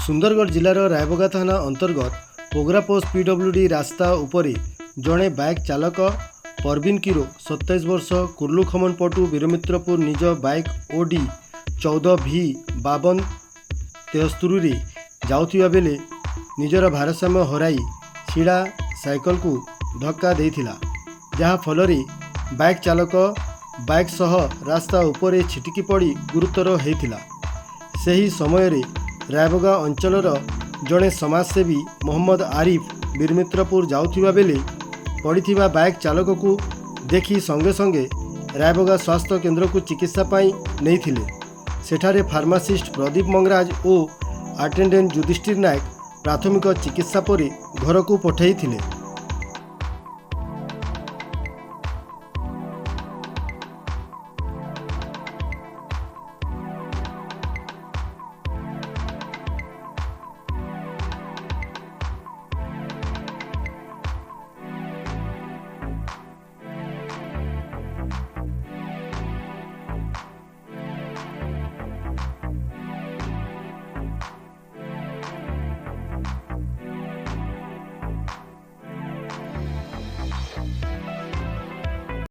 सुंदरगढ़ जिलार रायबगा थाना अंतर्गत पोगरापोस्ट पीडब्ल्यूडी रास्ता उपरे जड़े बाइक चालक परवीन किरो 27 वर्ष कुर्लू खमन पटु वीरमित्रपुर निज बाइक ओडी 14V5273 जाउथिबा बेले निजर भारसाम्य हराई छिड़ा साइकल को धक्का देइथिला, जहा फलरे बाइक चालक बाइक सह रास्ता उपरे छिटिकी पड़ी गुरुतर होइथिला। सही समय रायबगा अंचलर जड़े समाजसेवी मोहम्मद आरिफ वीरमित्रपुर जाउथिबा बेले पड़िथिबा बाइक चालक को देखि संगे संगे रायबगा स्वास्थ्य केन्द्र को चिकित्सा पाई नैथिले। सेठारे फार्मासिस्ट प्रदीप मंगराज और अटेंडेंट युधिष्ठिर नायक प्राथमिक चिकित्सा पर घर को पठाइथिले।